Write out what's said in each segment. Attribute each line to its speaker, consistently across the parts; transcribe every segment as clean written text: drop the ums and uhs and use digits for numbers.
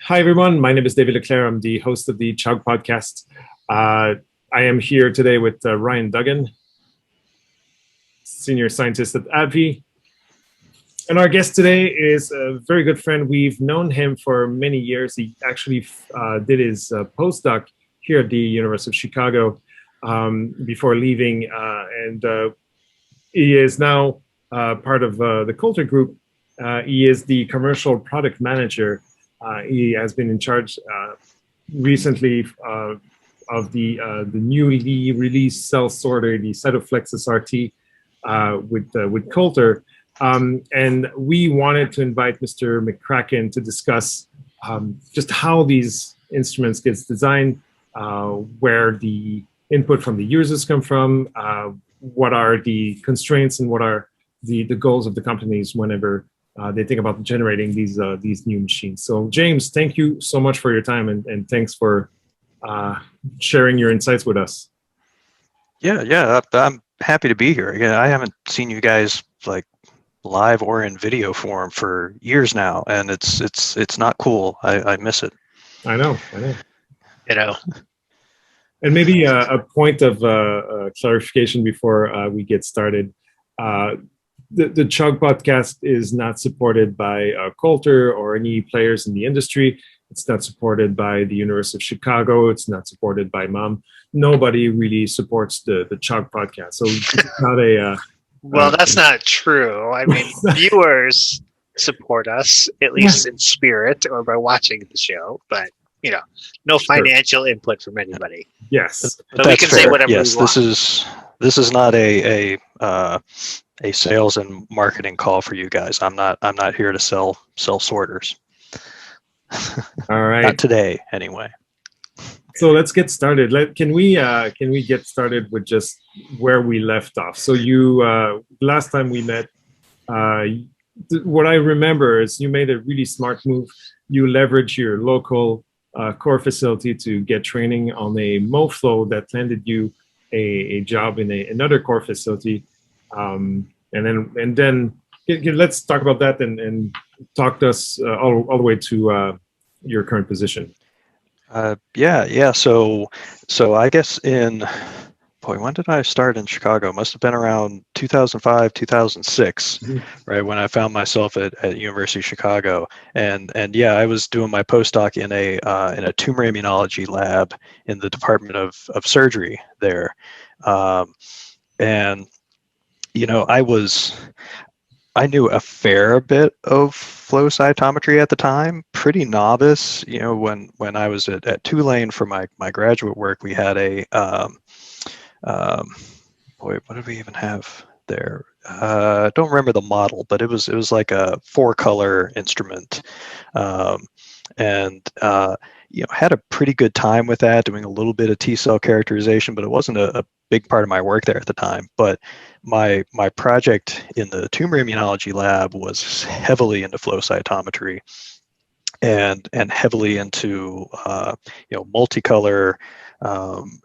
Speaker 1: Hi, everyone. My name is David Leclerc. I'm the host of the ChUG podcast. I am here today with Ryan Duggan, senior scientist at AbbVie. And our guest today is a very good friend. We've known him for many years. He actually did his postdoc here at the University of Chicago before leaving. And he is now part of the Coulter Group. He is the commercial product manager. He has been in charge recently of the newly released cell sorter, the CytoFlex SRT, with Coulter. And we wanted to invite Mr. McCracken to discuss just how these instruments gets designed, where the input from the users come from, what are the constraints, and what are the goals of the companies whenever they think about generating these new machines. So, James, thank you so much for your time, and thanks for sharing your insights with us.
Speaker 2: Yeah, I'm happy to be here. Again, I haven't seen you guys like live or in video form for years now, and it's not cool. I miss it.
Speaker 1: I know.
Speaker 3: You know.
Speaker 1: And maybe a point of clarification before we get started. The ChUG podcast is not supported by Coulter or any players in the industry. It's not supported by the University of Chicago. It's not supported by MOM. Nobody really supports the ChUG podcast. So it's not a...
Speaker 3: well, that's not true. I mean, viewers support us, at least in spirit or by watching the show, but, no financial input from anybody.
Speaker 1: Yes.
Speaker 3: But we can say whatever we want.
Speaker 2: This is not a sales and marketing call for you guys. I'm not here to sell sorters.
Speaker 1: All right.
Speaker 2: Not today, anyway.
Speaker 1: So let's get started. Can we get started with just where we left off? So you last time we met, what I remember is you made a really smart move. You leveraged your local core facility to get training on a MoFlow that landed you a job in another core facility. And then let's talk about that and talk to us all the way to your current position.
Speaker 2: Yeah. So I guess when did I start in Chicago? Must have been around 2005, 2006, right, when I found myself at University of Chicago. And yeah, I was doing my postdoc in a tumor immunology lab in the Department of Surgery there. And I knew a fair bit of flow cytometry at the time, pretty novice. When I was at Tulane for my graduate work, we had what did we even have there? I don't remember the model, but it was like a 4-color instrument, and had a pretty good time with that, doing a little bit of T-cell characterization, but it wasn't a big part of my work there at the time. But my project in the tumor immunology lab was heavily into flow cytometry and heavily into multicolor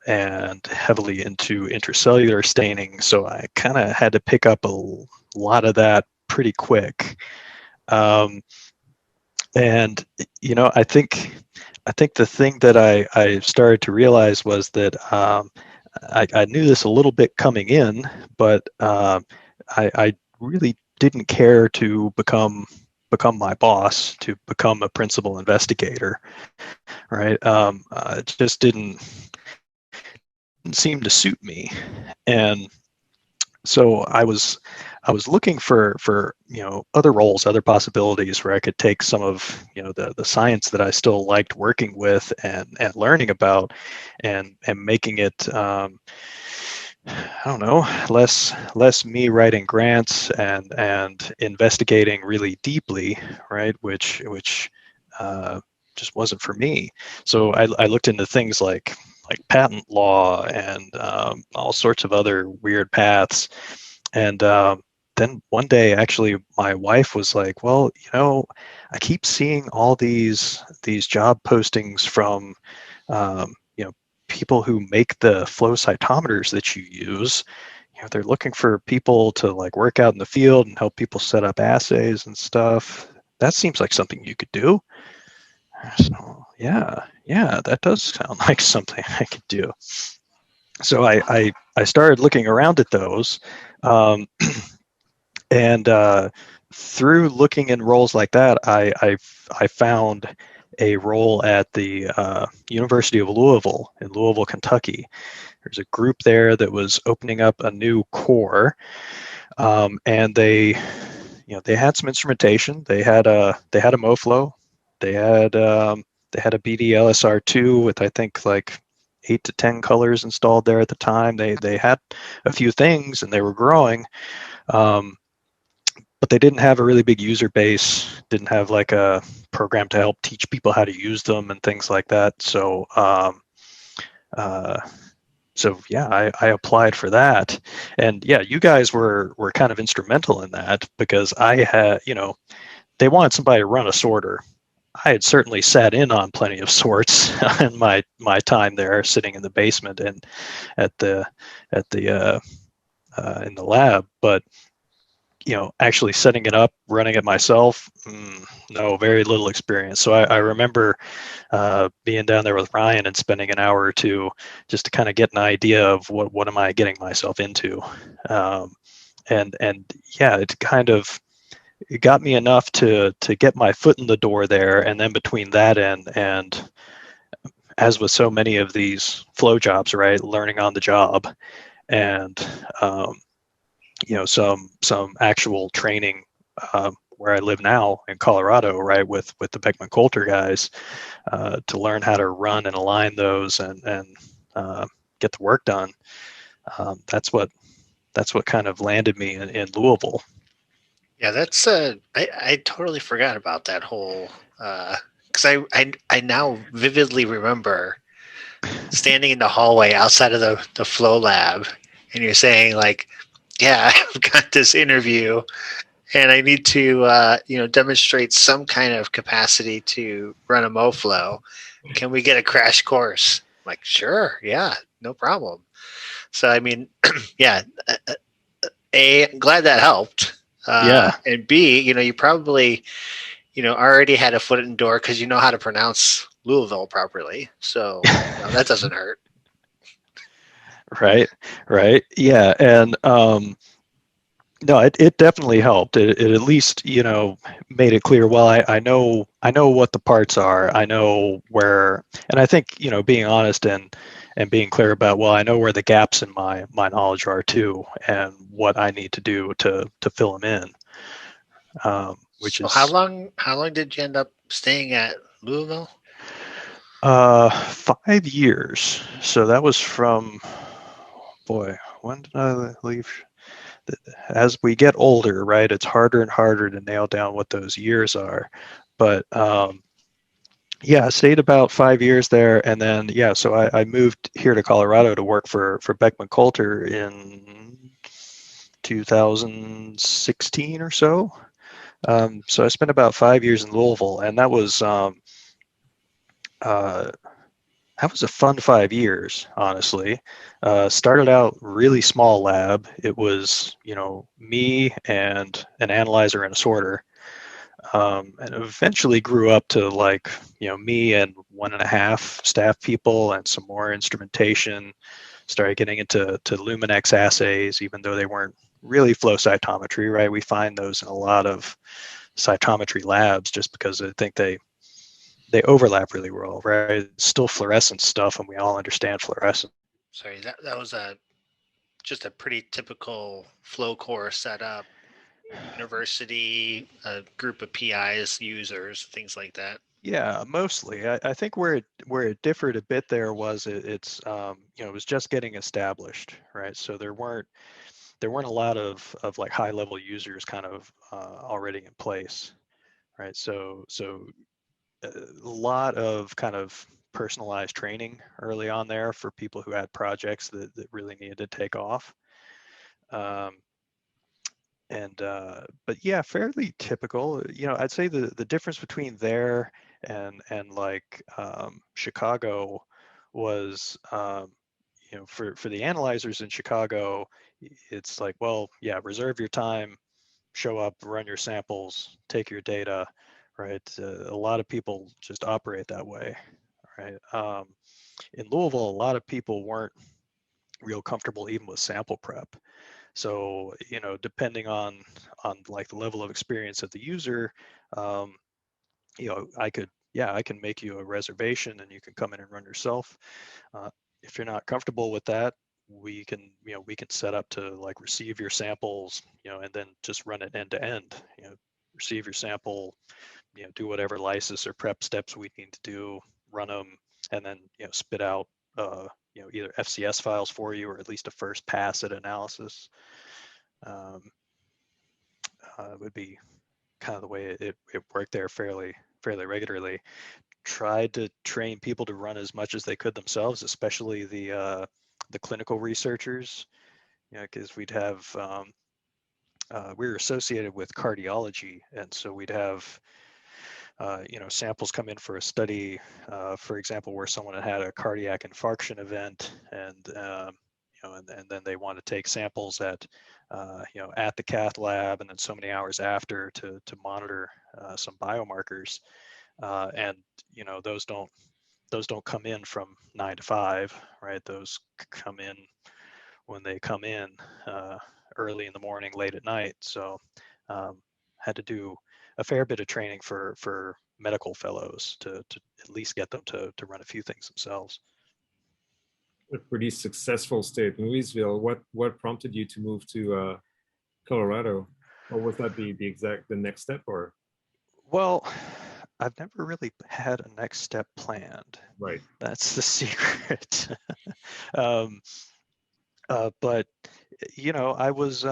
Speaker 2: and heavily into intracellular staining. So I kind of had to pick up a lot of that pretty quick. And I think the thing that I started to realize was that I knew this a little bit coming in, but I really didn't care to become my boss, to become a principal investigator, right? It just didn't seem to suit me, and so I was looking for other roles, other possibilities where I could take some of the science that I still liked working with and learning about, and making it less me writing grants and investigating really deeply, right? Which just wasn't for me. So I looked into things like patent law and all sorts of other weird paths. And then one day, actually, my wife was like, well, I keep seeing all these job postings from people who make the flow cytometers that you use. They're looking for people to work out in the field and help people set up assays and stuff. That seems like something you could do. So yeah, that does sound like something I could do. So I started looking around at those, um, and through looking in roles like that, I found a role at the University of Louisville in Louisville, Kentucky. There's a group there that was opening up a new core, and they had some instrumentation. They had a MoFlow. They had a BD-LSR2 with, I think, like 8 to 10 colors installed there at the time. They had a few things and they were growing, but they didn't have a really big user base. Didn't have like a program to help teach people how to use them and things like that. So yeah, I applied for that, and yeah, you guys were kind of instrumental in that, because I had, they wanted somebody to run a sorter. I had certainly sat in on plenty of sorts in my time there, sitting in the basement and at the in the lab, but actually setting it up, running it myself, no, very little experience. So I remember being down there with Ryan and spending an hour or two just to kind of get an idea of what am I getting myself into, and yeah, it got me enough to get my foot in the door there, and then between that and as with so many of these flow jobs, right, learning on the job, and some actual training where I live now in Colorado, right, with the Beckman Coulter guys, to learn how to run and align those and get the work done. That's what kind of landed me in Louisville.
Speaker 3: Yeah, that's I totally forgot about that whole because I now vividly remember standing in the hallway outside of the flow lab, and you're saying like, yeah, I've got this interview and I need to demonstrate some kind of capacity to run a MoFlow. Can we get a crash course? I'm like, sure, yeah, no problem. So I mean, yeah, I'm glad that helped.
Speaker 2: Yeah.
Speaker 3: And B, you probably already had a foot in the door because you know how to pronounce Louisville properly. So that doesn't hurt.
Speaker 2: Right. Yeah. And no, it definitely helped. It at least, made it clear, well, I know what the parts are. I know where, and I think, being honest and being clear about, well, I know where the gaps in my knowledge are too, and what I need to do to fill them in. Which
Speaker 3: So
Speaker 2: is
Speaker 3: how long did you end up staying at Louisville?
Speaker 2: 5 years. So that was from, boy, when did I leave? As we get older, right, it's harder and harder to nail down what those years are. But yeah, I stayed about 5 years there, and then yeah, so I moved here to Colorado to work for Beckman Coulter in 2016 or so. So I spent about 5 years in Louisville, and that was a fun 5 years, honestly. Started out really small lab. It was, me and an analyzer and a sorter. And eventually grew up to like, me and 1.5 staff people and some more instrumentation. Started getting into Luminex assays, even though they weren't really flow cytometry, right? We find those in a lot of cytometry labs just because I think they overlap really well, right? It's still fluorescence stuff, and we all understand fluorescence.
Speaker 3: Sorry, that was just a pretty typical flow core setup. University, a group of PIs, users, things like that.
Speaker 2: Yeah, mostly. I think where it differed a bit there was it's it was just getting established, right? So there weren't a lot of like high level users kind of already in place, right? So a lot of kind of personalized training early on there for people who had projects that really needed to take off. Um, and but yeah, fairly typical. I'd say the difference between there and like Chicago was, for the analyzers in Chicago, it's like, well, yeah, reserve your time, show up, run your samples, take your data, right? A lot of people just operate that way, right? In Louisville, a lot of people weren't real comfortable even with sample prep. So, depending on like the level of experience of the user, I can make you a reservation and you can come in and run yourself. If you're not comfortable with that, we can set up to like receive your samples, and then just run it end to end. Receive your sample, do whatever lysis or prep steps we need to do, run them, and then spit out either FCS files for you or at least a first pass at analysis. Would be kind of the way it worked there fairly regularly. Tried to train people to run as much as they could themselves, especially the clinical researchers, because we'd have we were associated with cardiology, and so we'd have samples come in for a study, for example, where someone had a cardiac infarction event, and and then they want to take samples at at the cath lab, and then so many hours after to monitor some biomarkers, and those don't come in from 9 to 5, right? Those come in when they come in, early in the morning, late at night. So had to do a fair bit of training for medical fellows to at least get them to run a few things themselves.
Speaker 1: A pretty successful state in Louisville. What prompted you to move to Colorado? Or was that the next step, or?
Speaker 2: Well, I've never really had a next step planned.
Speaker 1: Right.
Speaker 2: That's the secret. But I was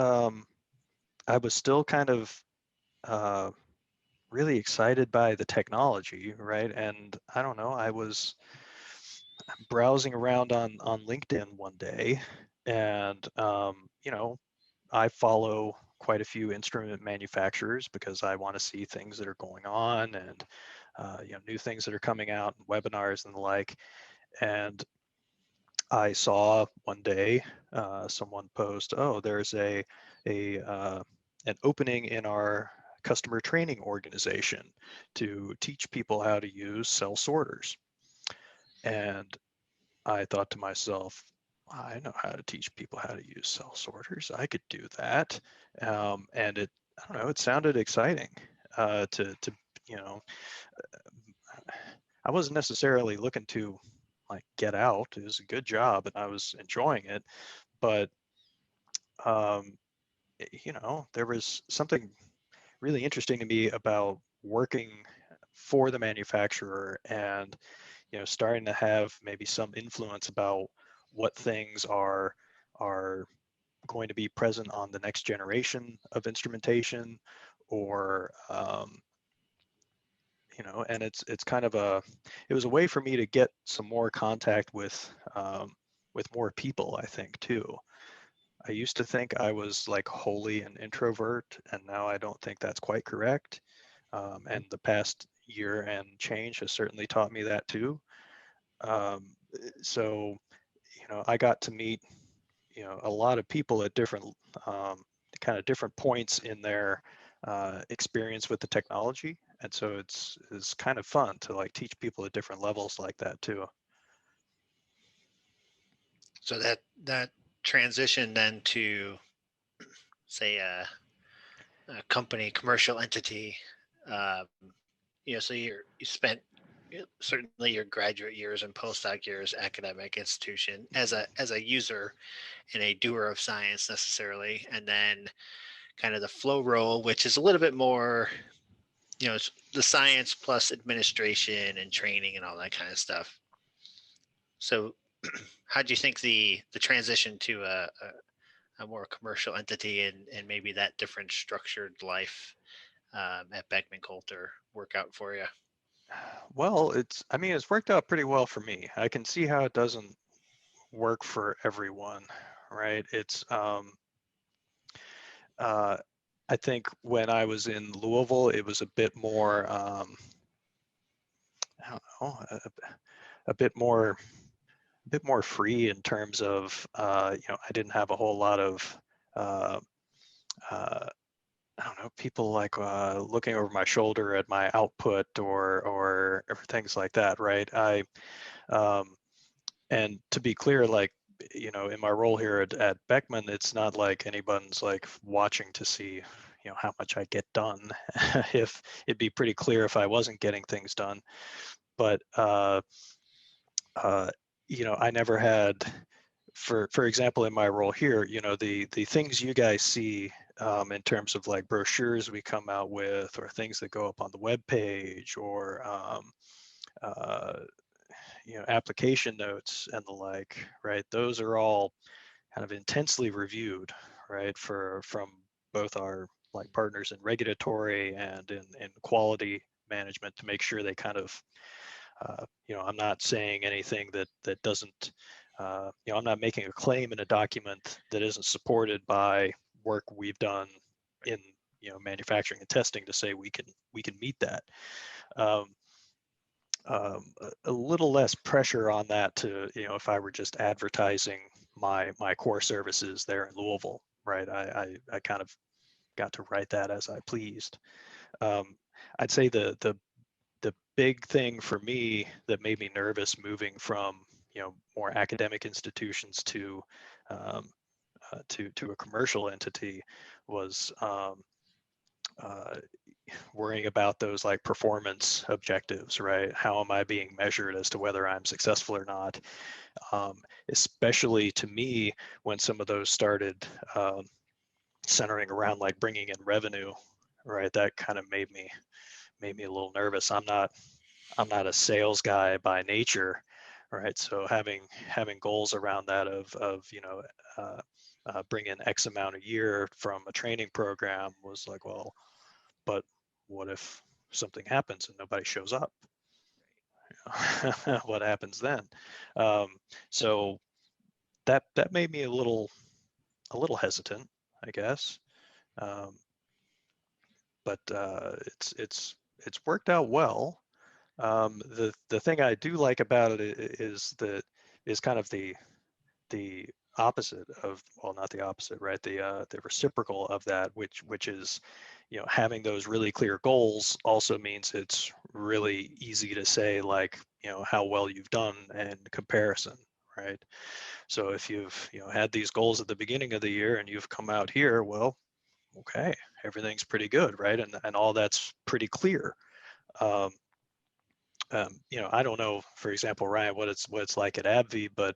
Speaker 2: still kind of really excited by the technology, right? And I don't know, I was browsing around on LinkedIn one day, and I follow quite a few instrument manufacturers because I want to see things that are going on, and new things that are coming out, and webinars and the like. And I saw one day someone post, "Oh, there's an opening in our customer training organization to teach people how to use cell sorters." And I thought to myself, I know how to teach people how to use cell sorters. I could do that. And I don't know, it sounded exciting to I wasn't necessarily looking to like get out. It was a good job and I was enjoying it, but there was something really interesting to me about working for the manufacturer and starting to have maybe some influence about what things are going to be present on the next generation of instrumentation, or and it's kind of it was a way for me to get some more contact with more people, I think, too. I used to think I was like wholly an introvert, and now I don't think that's quite correct. And the past year and change has certainly taught me that too. So, I got to meet, a lot of people at different kind of different points in their experience with the technology. And so it's kind of fun to like teach people at different levels like that too.
Speaker 3: So that transition then to, say, a company, commercial entity, so you spent certainly your graduate years and postdoc years, academic institution as a user and a doer of science necessarily, and then kind of the flow role, which is a little bit more, it's the science plus administration and training and all that kind of stuff. So how do you think the transition to a more commercial entity and maybe that different structured life at Beckman Coulter work out for you?
Speaker 2: Well, it's worked out pretty well for me. I can see how it doesn't work for everyone, right? It's I think when I was in Louisville, it was a bit more I don't know, a bit more free in terms of I didn't have a whole lot of I don't know, people like looking over my shoulder at my output or things like that, right? And to be clear, like, you know, in my role here at Beckman, it's not like anyone's like watching to see, you know, how much I get done. If it'd be pretty clear if I wasn't getting things done, but you know, I never had, for example, in my role here, you know, the things you guys see in terms of like brochures we come out with, or things that go up on the web page, or uh, you know, application notes and the like, right? Those are all kind of intensely reviewed, right, from both our like partners in regulatory and in quality management, to make sure they kind of you know, I'm not saying anything that doesn't, you know, I'm not making a claim in a document that isn't supported by work we've done in, you know, manufacturing and testing to say we can meet that. Um, a little less pressure on that to, you know, if I were just advertising my core services there in Louisville, right? I kind of got to write that as I pleased. Um, I'd say the big thing for me that made me nervous moving from, you know, more academic institutions um, to a commercial entity was uh, worrying about those like performance objectives, right? How am I being measured as to whether I'm successful or not? Especially to me, when some of those started centering around like bringing in revenue, right? That kind of made me a little nervous. I'm not a sales guy by nature, right? So having goals around that of you know, bring in X amount a year from a training program was like, well, but what if something happens and nobody shows up? What happens then? So that made me a little hesitant, I guess. Um, but it's worked out well. The thing I do like about it is kind of the opposite of, well, not the opposite, right? The reciprocal of that, which is, you know, having those really clear goals also means it's really easy to say, like, you know, how well you've done in comparison, right? So if you've, you know, had these goals at the beginning of the year and you've come out here, well, okay, everything's pretty good, right? And all that's pretty clear. Um, you know, I don't know, for example, Ryan, what it's like at AbbVie, but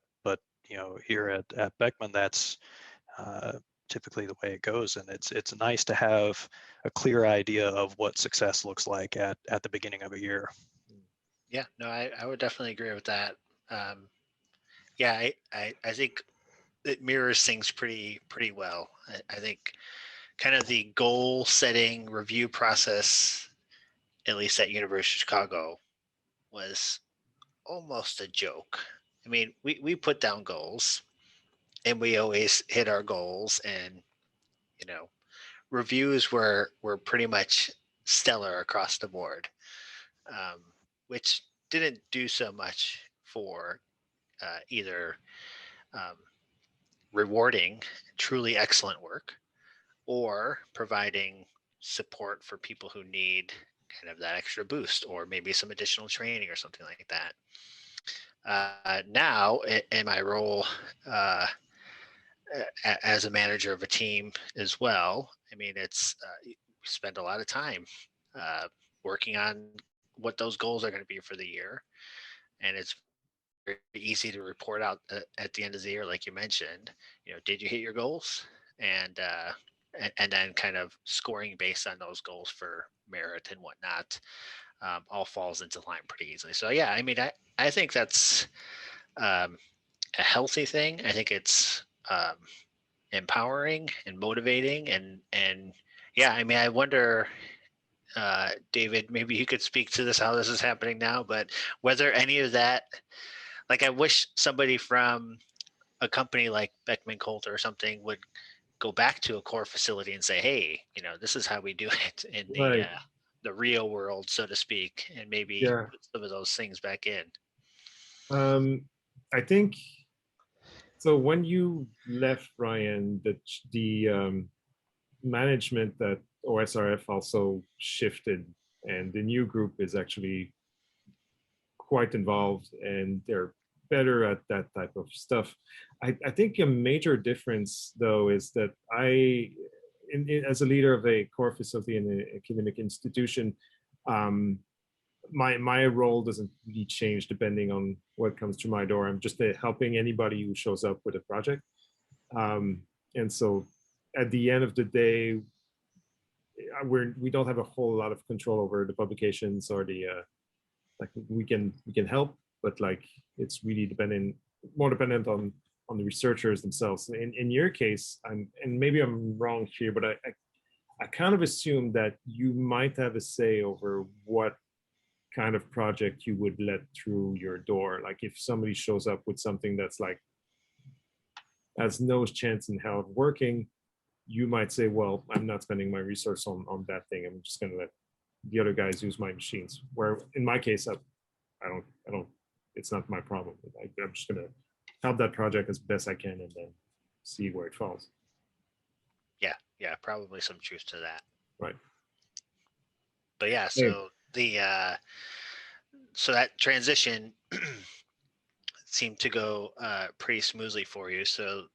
Speaker 2: you know, here at Beckman, that's typically the way it goes, and it's nice to have a clear idea of what success looks like at the beginning of a year.
Speaker 3: Yeah, no, I would definitely agree with that. Um, yeah, I think it mirrors things pretty well. I think kind of the goal setting review process, at least at University of Chicago, was almost a joke. I mean, we put down goals and we always hit our goals, and you know, reviews were pretty much stellar across the board, which didn't do so much for either um, rewarding truly excellent work or providing support for people who need kind of that extra boost or maybe some additional training or something like that. Now, in my role as a manager of a team as well, I mean, it's we spend a lot of time uh, working on what those goals are going to be for the year, and it's very easy to report out at the end of the year, like you mentioned. You know, did you hit your goals? And and then kind of scoring based on those goals for merit and whatnot, all falls into line pretty easily. So yeah, I mean, I think that's um, a healthy thing. I think it's empowering and motivating, and yeah, I mean, I wonder, David, maybe you could speak to this, how this is happening now, but whether any of that, like, I wish somebody from a company like Beckman Coulter or something would go back to a core facility and say, hey, you know, this is how we do it in
Speaker 1: Right.
Speaker 3: the real world, so to speak, and maybe
Speaker 1: Yeah.
Speaker 3: put some of those things back in.
Speaker 1: I think so. When you left, Ryan, the management that OSRF also shifted, and the new group is actually quite involved, and they're better at that type of stuff. I think a major difference, though, is that as a leader of a core facility in an academic institution, my role doesn't really change depending on what comes through my door. I'm just helping anybody who shows up with a project. And so at the end of the day, we don't have a whole lot of control over the publications or the like we can help, but like it's really more dependent on the researchers themselves. In your case, and maybe I'm wrong here, but I kind of assume that you might have a say over what kind of project you would let through your door. Like if somebody shows up with something that's like has no chance in hell of working, you might say, well, I'm not spending my resource on that thing. I'm just going to let the other guys use my machines. Where in my case, I don't, it's not my problem. I'm just going to help that project as best I can and then see where it falls.
Speaker 3: Yeah, probably some truth to that.
Speaker 1: Right.
Speaker 3: But yeah, so so that transition seemed to go pretty smoothly for you. So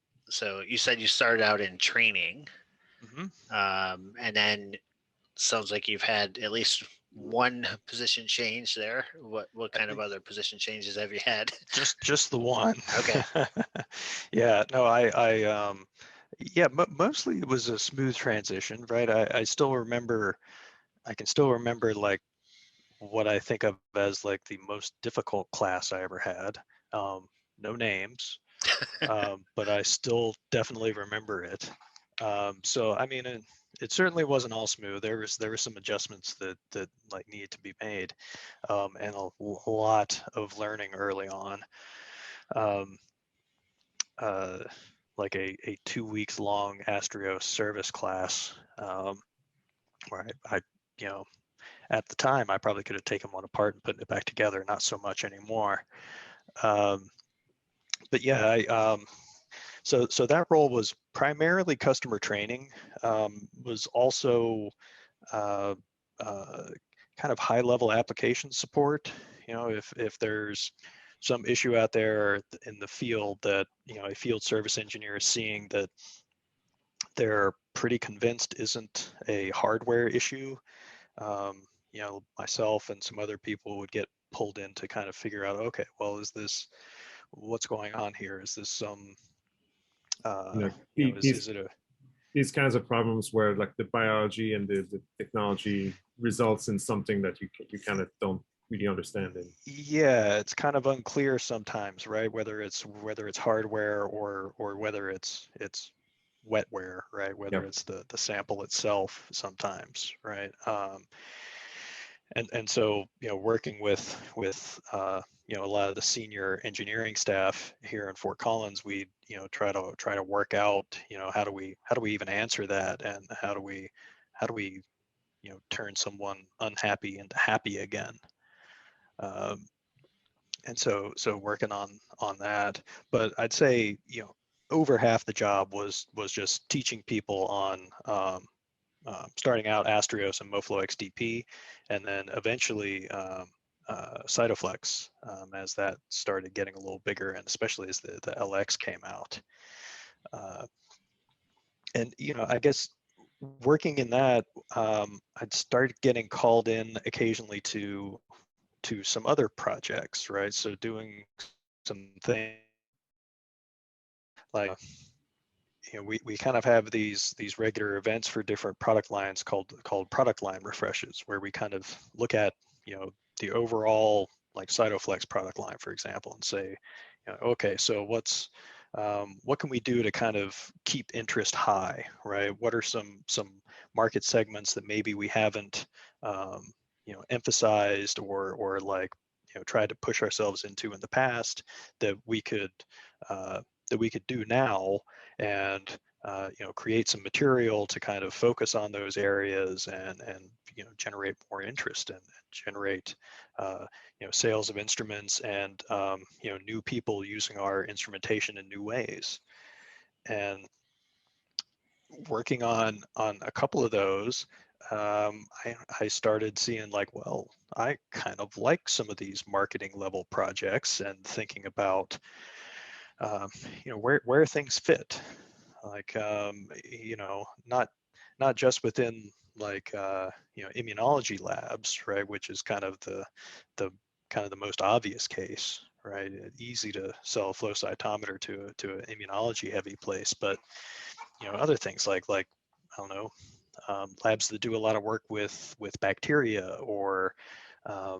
Speaker 3: you said you started out in training, and then sounds like you've had at least one position change there. What kind of other position changes have you had?
Speaker 2: Just the one.
Speaker 3: Okay.
Speaker 2: Yeah. No. Mostly it was a smooth transition, right? I still remember. I can still remember like what I think of as like the most difficult class I ever had. No names, but I still definitely remember it. So I mean, it certainly wasn't all smooth. There were some adjustments that like needed to be made, and a lot of learning early on. Like a 2 weeks long Astrio service class, where I at the time I probably could have taken one apart and put it back together. Not so much anymore. But yeah, so that role was primarily customer training. Was also kind of high level application support. If there's some issue out there in the field that a field service engineer is seeing that they're pretty convinced isn't a hardware issue, myself and some other people would get pulled in to kind of figure out, okay, well, what's going on here? Is this some
Speaker 1: these kinds of problems where like the biology and the technology results in something that you kind of don't really understand.
Speaker 2: Yeah, it's kind of unclear sometimes, right? Whether it's hardware or whether it's wetware, right? Whether it's the sample itself sometimes, right? And so working with a lot of the senior engineering staff here in Fort Collins, we try to work out how do we even answer that, and how do we turn someone unhappy into happy again. And so working on that, but I'd say over half the job was just teaching people on starting out Astrios and MoFlow XDP, and then eventually CytoFlex as that started getting a little bigger, and especially as the LX came out. And I guess working in that, I'd started getting called in occasionally to some other projects, right? So doing some things like we kind of have these regular events for different product lines called product line refreshes, where we kind of look at the overall like CytoFlex product line, for example, and say, okay, so what can we do to kind of keep interest high, right? What are some market segments that maybe we haven't emphasized or like tried to push ourselves into in the past that we could do now, and create some material to kind of focus on those areas and generate more interest and generate sales of instruments and new people using our instrumentation in new ways. And working on a couple of those, I started seeing like, well, I kind of like some of these marketing level projects and thinking about, where things fit, like, not just within like, immunology labs, right, which is kind of the most obvious case, right? Easy to sell a flow cytometer to an immunology heavy place, but other things like I don't know, labs that do a lot of work with bacteria, or I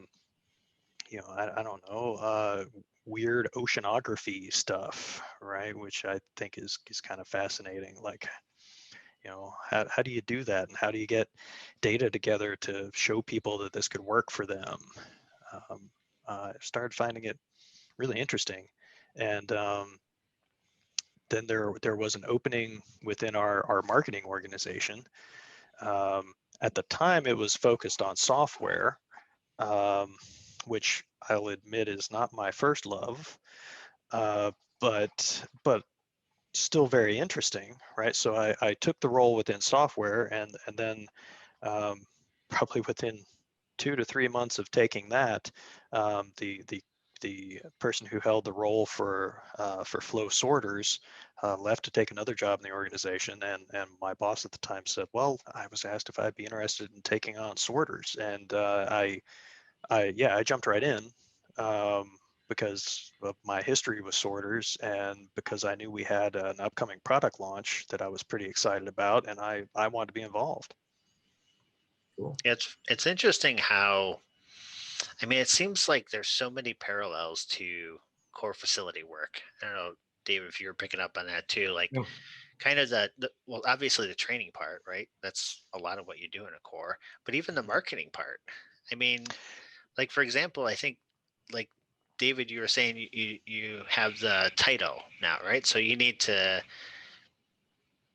Speaker 2: don't know, weird oceanography stuff, right? Which I think is kind of fascinating. Like, how do you do that, and how do you get data together to show people that this could work for them? I started finding it really interesting, and then there was an opening within our marketing organization. At the time, it was focused on software, which I'll admit is not my first love, but still very interesting, right? So I took the role within software, and then probably within 2 to 3 months of taking that, the person who held the role for flow sorters left to take another job in the organization, and my boss at the time said, well, I was asked if I'd be interested in taking on sorters, and I jumped right in, because of my history with sorters, and because I knew we had an upcoming product launch that I was pretty excited about, and I wanted to be involved.
Speaker 1: Cool.
Speaker 3: It's interesting how, I mean, it seems like there's so many parallels to core facility work. I don't know, David, if you were picking up on that too, like
Speaker 1: No.
Speaker 3: kind of well, obviously the training part, right? That's a lot of what you do in a core, but even the marketing part. I mean, like, for example, I think, like, David, you were saying you have the title now, right? So you need to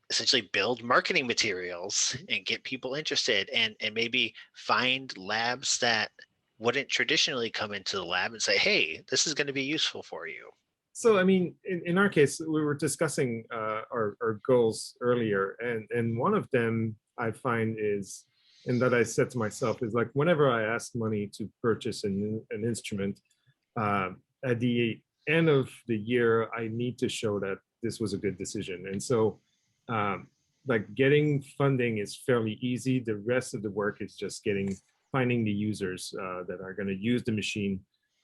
Speaker 3: essentially build marketing materials and get people interested, and maybe find labs that wouldn't traditionally come into the lab and say, hey, this is going to be useful for you.
Speaker 1: So, I mean, in our case, we were discussing our goals earlier, and one of them I find is, and that I said to myself, is like, whenever I ask money to purchase an instrument, at the end of the year, I need to show that this was a good decision. And so, like, getting funding is fairly easy. The rest of the work is just finding the users that are going to use the machine.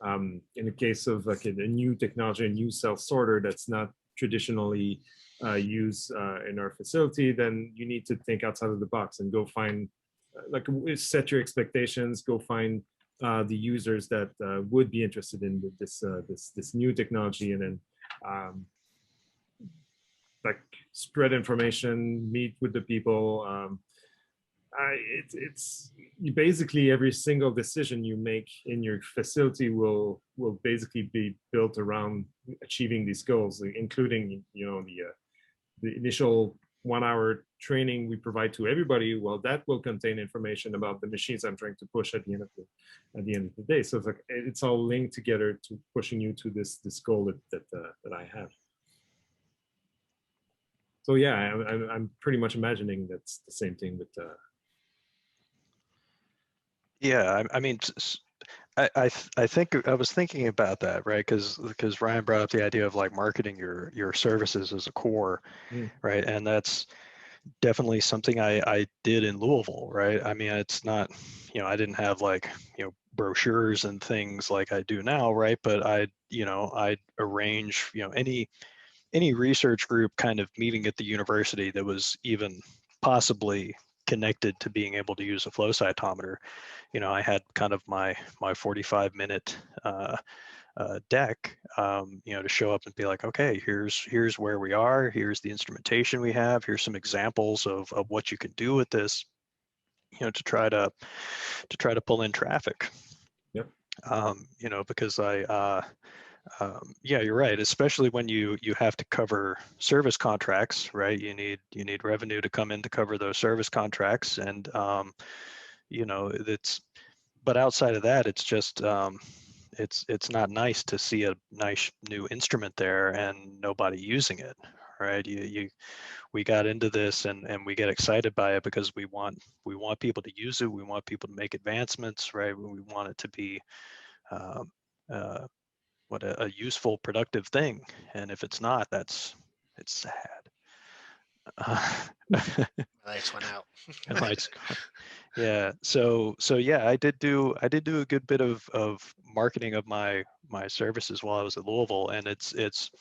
Speaker 1: In the case of like a new technology, a new cell sorter that's not traditionally used in our facility, then you need to think outside of the box and go find, set your expectations, go find the users that would be interested in this new technology, and then like spread information, meet with the people. It's basically every single decision you make in your facility will basically be built around achieving these goals, including the initial 1 hour training we provide to everybody. Well, that will contain information about the machines I'm trying to push at the end of the day. So it's like it's all linked together to pushing you to this goal that I have. So yeah, I'm pretty much imagining that's the same thing with.
Speaker 2: Yeah, I mean, I think I was thinking about that, right? Because Ryan brought up the idea of like marketing your services as a core, right? And that's definitely something I did in Louisville, right? I mean, it's not, I didn't have like, brochures and things like I do now, right? But I'd arrange, any research group kind of meeting at the university that was even possibly connected to being able to use a flow cytometer. I had kind of my 45-minute deck, to show up and be like, okay, here's where we are, here's the instrumentation we have, here's some examples of what you can do with this, to try to pull in traffic.
Speaker 1: Yep.
Speaker 2: Because yeah, you're right. Especially when you have to cover service contracts, right? You need revenue to come in to cover those service contracts, and but outside of that, it's just it's not nice to see a nice new instrument there and nobody using it, right? We got into this and we get excited by it because we want people to use it. We want people to make advancements, right? We want it to be um, a useful, productive thing. And if it's not, it's sad.
Speaker 3: The lights went out.
Speaker 2: And lights, yeah. So yeah, I did do a good bit of marketing of my services while I was at Louisville, and it's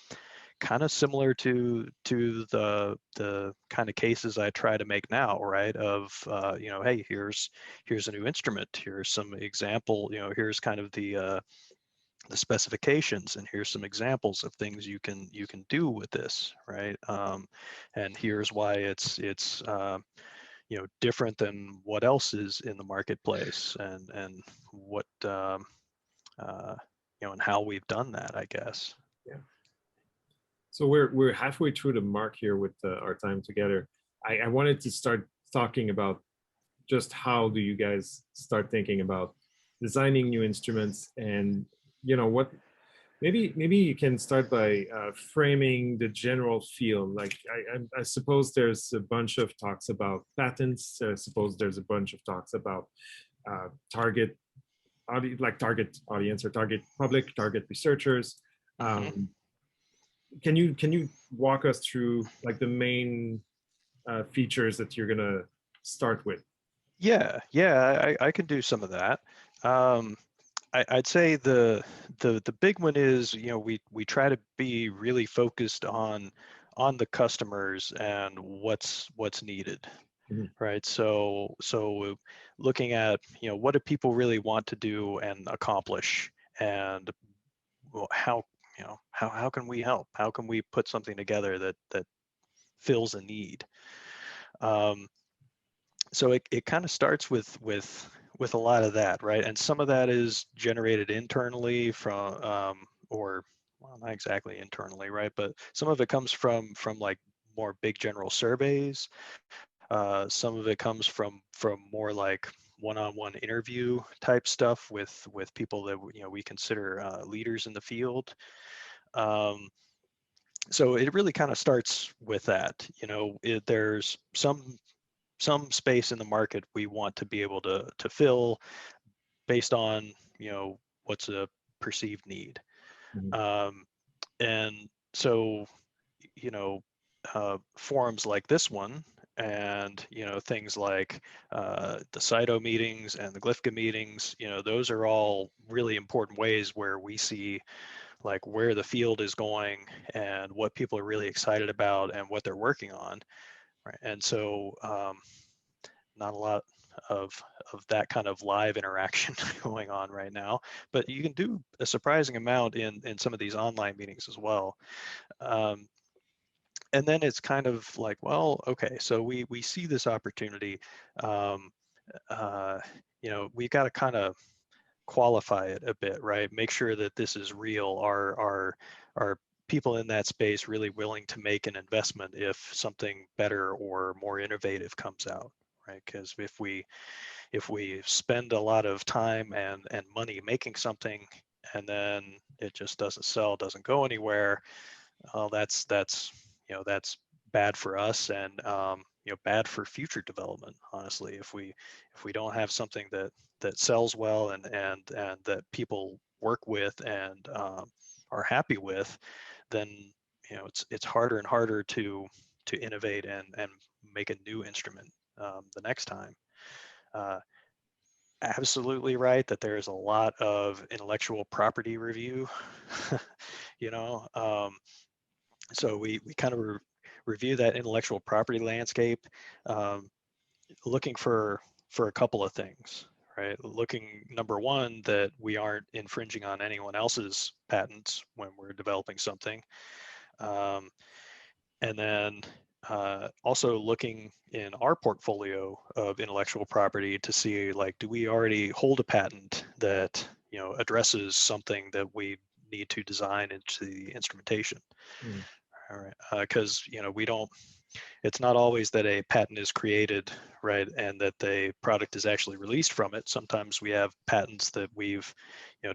Speaker 2: kind of similar to the kind of cases I try to make now, right? Of hey, here's a new instrument, here's some example, here's kind of the specifications, and here's some examples of things you can do with this, right? And here's why it's different than what else is in the marketplace, and what and how we've done that, I guess.
Speaker 1: Yeah. So we're halfway through the mark here with our time together. I wanted to start talking about just how do you guys start thinking about designing new instruments, and what maybe you can start by framing the general field. Like I suppose there's a bunch of talks about patents. I suppose there's a bunch of talks about target audience or target public, target researchers. Can you walk us through like the main features that you're gonna start with?
Speaker 2: Yeah, I can do some of that. I'd say the big one is, we try to be really focused on the customers and what's needed, right? So looking at, what do people really want to do and accomplish, and how how can we help? How can we put something together that fills a need? So it kind of starts with a lot of that, right? And some of that is generated internally from, or well, not exactly internally, right? But some of it comes from like more big general surveys. Some of it comes from more like one-on-one interview type stuff with people that we consider leaders in the field. So it really kind of starts with that. There's some space in the market we want to be able to fill based on what's a perceived need. And so forums like this one, and things like the Cyto meetings and the GLFCA meetings, those are all really important ways where we see like where the field is going and what people are really excited about and what they're working on. Right. And so not a lot of that kind of live interaction going on right now, but you can do a surprising amount in some of these online meetings as well. And then it's kind of like, well, okay, so we see this opportunity. We've got to kind of qualify it a bit, right? Make sure that this is real. Are people in that space really willing to make an investment if something better or more innovative comes out, right? Because if we spend a lot of time and money making something, and then it just doesn't sell, doesn't go anywhere, well, that's bad for us, and bad for future development. Honestly, if we don't have something that sells well and that people work with and are happy with, then it's harder and harder to innovate and make a new instrument the next time. Absolutely right that there is a lot of intellectual property review. So we kind of review that intellectual property landscape, looking for a couple of things, right? Looking, number one, that we aren't infringing on anyone else's patents when we're developing something. And then also looking in our portfolio of intellectual property to see, like, do we already hold a patent that addresses something that we need to design into the instrumentation. All right, because we don't. It's not always that a patent is created, right, and that the product is actually released from it. Sometimes we have patents that we've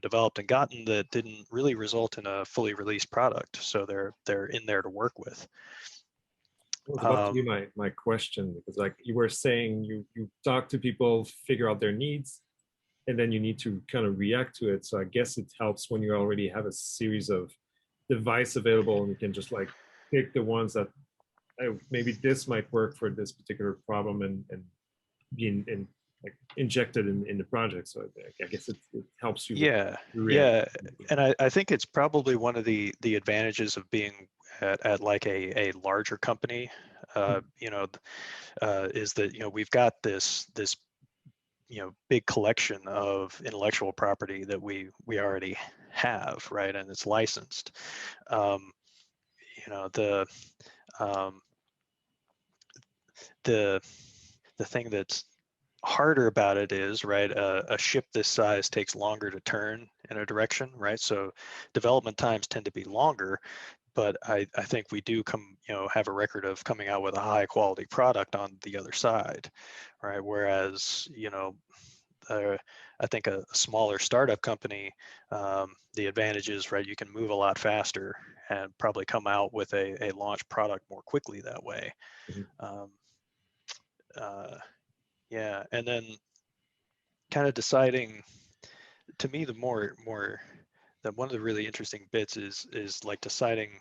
Speaker 2: developed and gotten that didn't really result in a fully released product, so they're in there to work with.
Speaker 1: It was about to be my question, because like you were saying, you talk to people, figure out their needs, and then you need to kind of react to it. So I guess it helps when you already have a series of device available and you can just like pick the ones that maybe this might work for this particular problem and be like injected in the project. So I guess it helps you.
Speaker 2: Yeah,
Speaker 1: react.
Speaker 2: and I think it's probably one of the advantages of being at like a larger company, is that we've got this big collection of intellectual property that we already have, right, and it's licensed. The the thing that's harder about it is, right, a ship this size takes longer to turn in a direction, right? So development times tend to be longer, but I think we do have a record of coming out with a high quality product on the other side, right? Whereas, I think a smaller startup company, the advantage is, right, you can move a lot faster and probably come out with a launch product more quickly that way. Yeah, and then kind of deciding, to me, the one of the really interesting bits is like deciding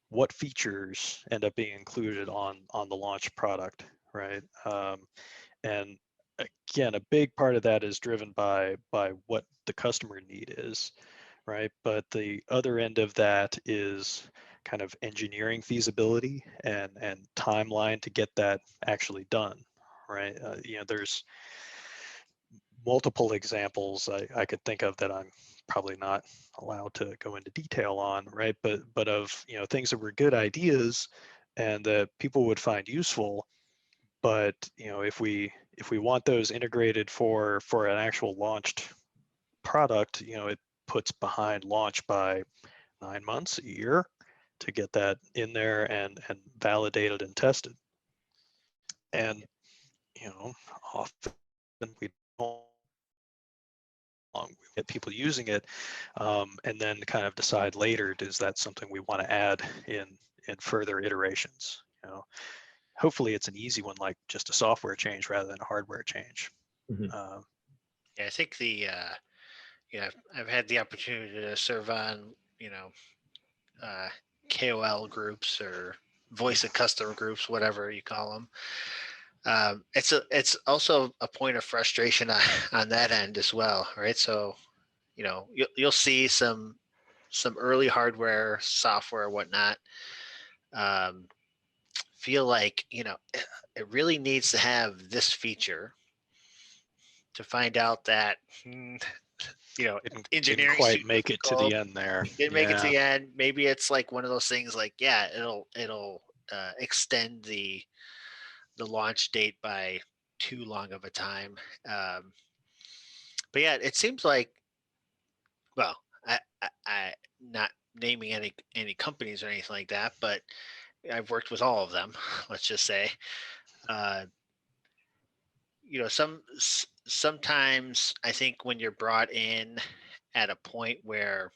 Speaker 2: what features end up being included on the launch product, right? And again, a big part of that is driven by what the customer need is, right? But the other end of that is kind of engineering feasibility and timeline to get that actually done, right? There's multiple examples I could think of that I'm probably not allowed to go into detail on, right? But of things that were good ideas and that people would find useful, but if we want those integrated for an actual launched product, it puts behind launch by 9 months, a year, to get that in there and validated and tested. And often we don't get people using it, and then kind of decide later, is that something we want to add in further iterations? Hopefully it's an easy one, like just a software change rather than a hardware change.
Speaker 3: Yeah, I think I've had the opportunity to serve on KOL groups or voice of customer groups, whatever you call them. It's also a point of frustration on that end as well, right? So you'll see some early hardware, software, whatnot. Feel like it really needs to have this feature, to find out that
Speaker 2: didn't quite make it to the end there.
Speaker 3: Didn't make it to the end. Maybe it's like one of those things like, yeah, it'll extend the launch date by too long of a time. But yeah, it seems like, well, I not naming any companies or anything like that, but I've worked with all of them. Let's just say, sometimes I think when you're brought in at a point where,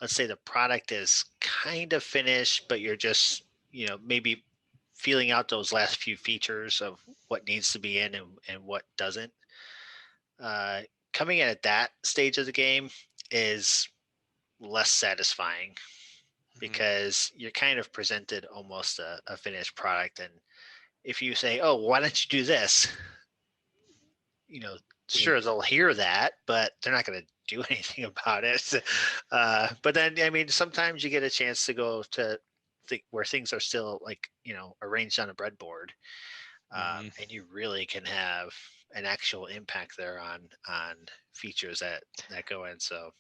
Speaker 3: let's say the product is kind of finished, but you're just, maybe feeling out those last few features of what needs to be in and what doesn't. Coming in at that stage of the game is less satisfying, because you're kind of presented almost a finished product. And if you say, oh, why don't you do this? Sure, they'll hear that, but they're not going to do anything about it. But then, I mean, sometimes you get a chance to go to where things are still like, arranged on a breadboard, and you really can have an actual impact there on features that go in. So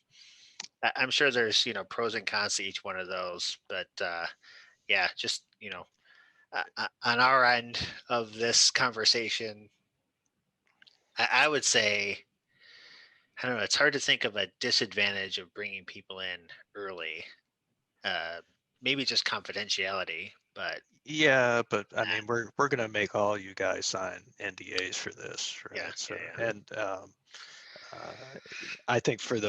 Speaker 3: I'm sure there's, pros and cons to each one of those, but yeah, just, on our end of this conversation, I would say, I don't know, it's hard to think of a disadvantage of bringing people in early. Maybe just confidentiality, but
Speaker 2: yeah, but I mean, we're going to make all you guys sign NDAs for this, right?
Speaker 3: Yeah,
Speaker 2: so
Speaker 3: yeah.
Speaker 2: and I think for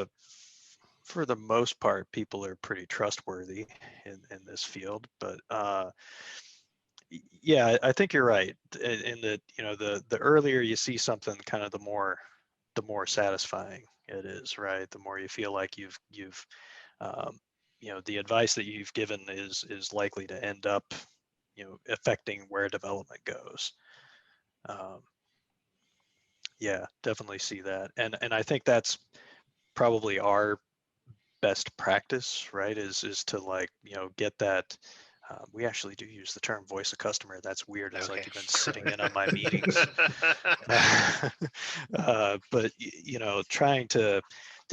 Speaker 2: for the most part, people are pretty trustworthy in this field. But yeah, I think you're right. In that, the earlier you see something, kind of the more satisfying it is, right? The more you feel like you've the advice that you've given is likely to end up, affecting where development goes. Yeah, definitely see that. And I think that's probably our best practice, right? Is to like, get that. We actually do use the term voice of customer. That's weird. It's like you've been sitting in on my meetings. But trying to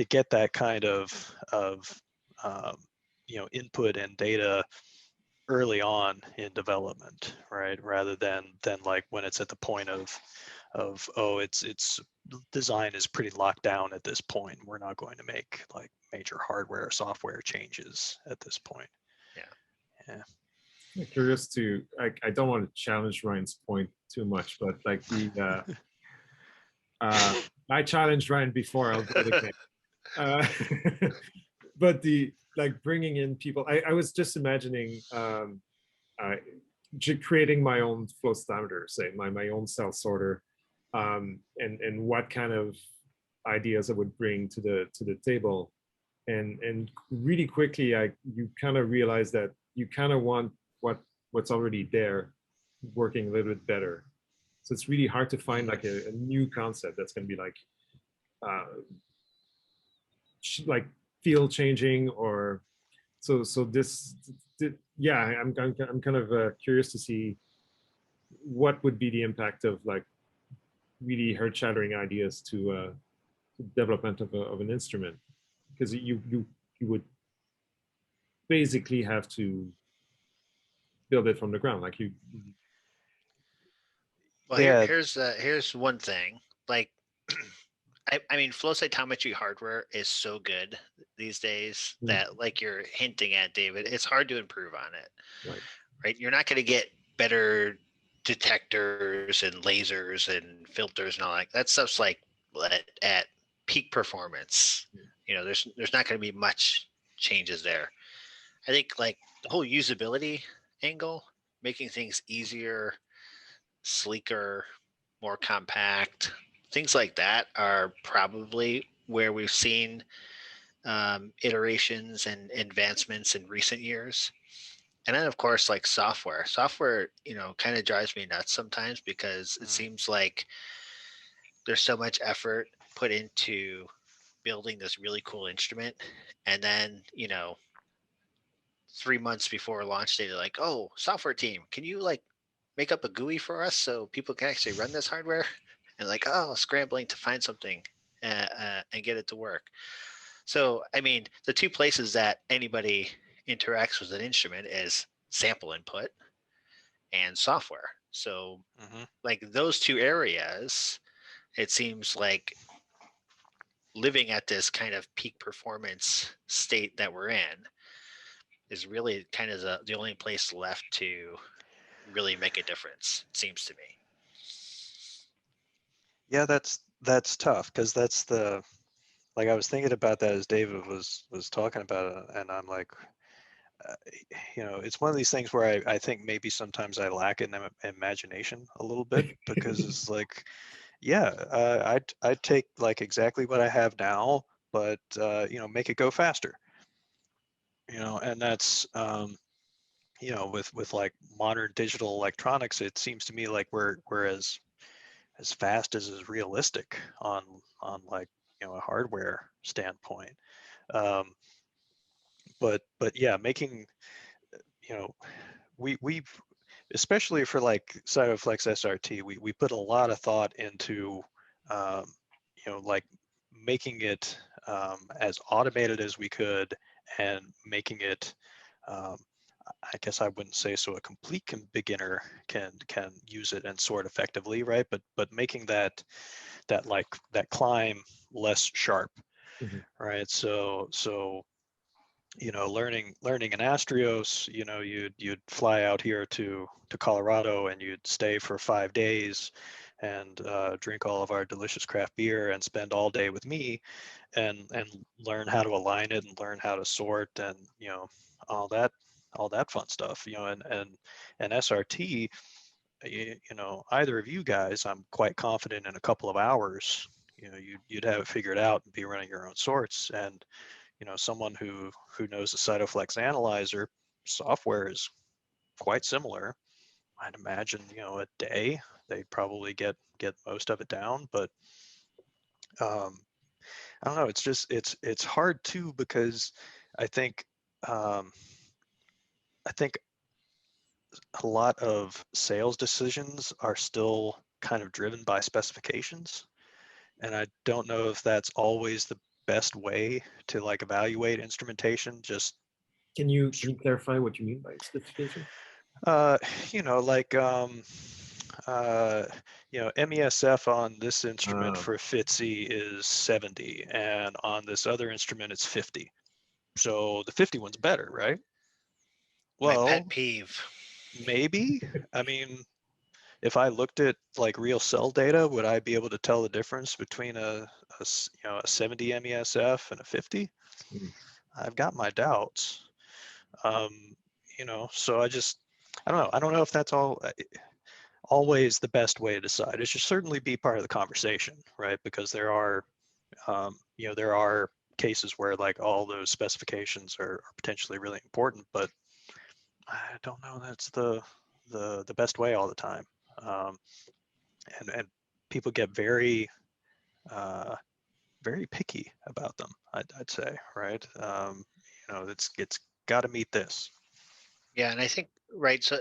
Speaker 2: get that kind of input and data early on in development, right? Rather than like when it's at the point of oh, it's design is pretty locked down at this point. We're not going to make like major hardware or software changes at this point. Yeah.
Speaker 1: I'm curious to, I don't want to challenge Ryan's point too much, but like I challenged Ryan before, I'll do it again. But like bringing in people, I was just imagining creating my own flow cytometer, say my own cell sorter, and what kind of ideas I would bring to the table, and really quickly you kind of realize that you kind of want what's already there working a little bit better. So it's really hard to find like a new concept that's going to be like field changing or so yeah, I'm kind of curious to see what would be the impact of like really earth shattering ideas to development of an instrument, because you would basically have to build it from the ground, like you.
Speaker 3: Well,
Speaker 2: Yeah.
Speaker 3: here's one thing. Like, I mean, flow cytometry hardware is so good these days that, like you're hinting at, David, it's hard to improve on it. Right? You're not going to get better detectors and lasers and filters and all that. That stuff's like at peak performance. There's not going to be much changes there. I think like the whole usability angle, making things easier, sleeker, more compact, things like that are probably where we've seen iterations and advancements in recent years. And then, of course, like software, kind of drives me nuts sometimes, because it seems like there's so much effort put into building this really cool instrument. And then, 3 months before launch day, they're like, oh, software team, can you like make up a GUI for us so people can actually run this hardware? And like, oh, scrambling to find something and get it to work. So, I mean, the two places that anybody interacts with an instrument is sample input and software. So, like those two areas, it seems like living at this kind of peak performance state that we're in is really kind of the only place left to really make a difference, it seems to me.
Speaker 2: Yeah, that's tough, because that's the, like I was thinking about that as David was talking about it, and I'm like, it's one of these things where I think maybe sometimes I lack in imagination a little bit, because it's like, yeah, I'd take like exactly what I have now, but make it go faster. And that's with like modern digital electronics, it seems to me like we're as fast as is realistic on like a hardware standpoint. But yeah, making we've especially for like CytoFlex SRT, we put a lot of thought into like making it as automated as we could, and making it I guess I wouldn't say so a complete beginner can use it and sort effectively, right? But making that climb less sharp, right? So learning in Astrios, you'd fly out here to Colorado, and you'd stay for 5 days, and drink all of our delicious craft beer and spend all day with me and learn how to align it and learn how to sort and, you know, all that fun stuff, you know, and SRT, you know, either of you guys, I'm quite confident in a couple of hours, you know, you'd have it figured out and be running your own sorts. And, you know, someone who knows the CytoFlex analyzer software is quite similar. I'd imagine, you know, a day they'd probably get most of it down. But I don't know. It's just it's hard too, because I think um, I think a lot of sales decisions are still kind of driven by specifications, and I don't know if that's always the best way to like evaluate instrumentation. Just
Speaker 1: Can you clarify what you mean by specification?
Speaker 2: you know, like you know, MESF on this instrument for FITC is 70, and on this other instrument it's 50. So the 50 one's better, right?
Speaker 3: My
Speaker 2: Well,
Speaker 3: pet peeve.
Speaker 2: maybe. I mean, if I looked at like real cell data, would I be able to tell the difference between you know, a 70 MESF and a 50?
Speaker 1: Mhm.
Speaker 2: I've got my doubts. You know, so I don't know. I don't know if that's always the best way to decide. It should certainly be part of the conversation, right? Because there are, you know, there are cases where like all those specifications are potentially really important, but I don't know that's the best way all the time. Um, and people get very very picky about them. I'd say, right? You know, it's got to meet this.
Speaker 3: Yeah, and I think right. So,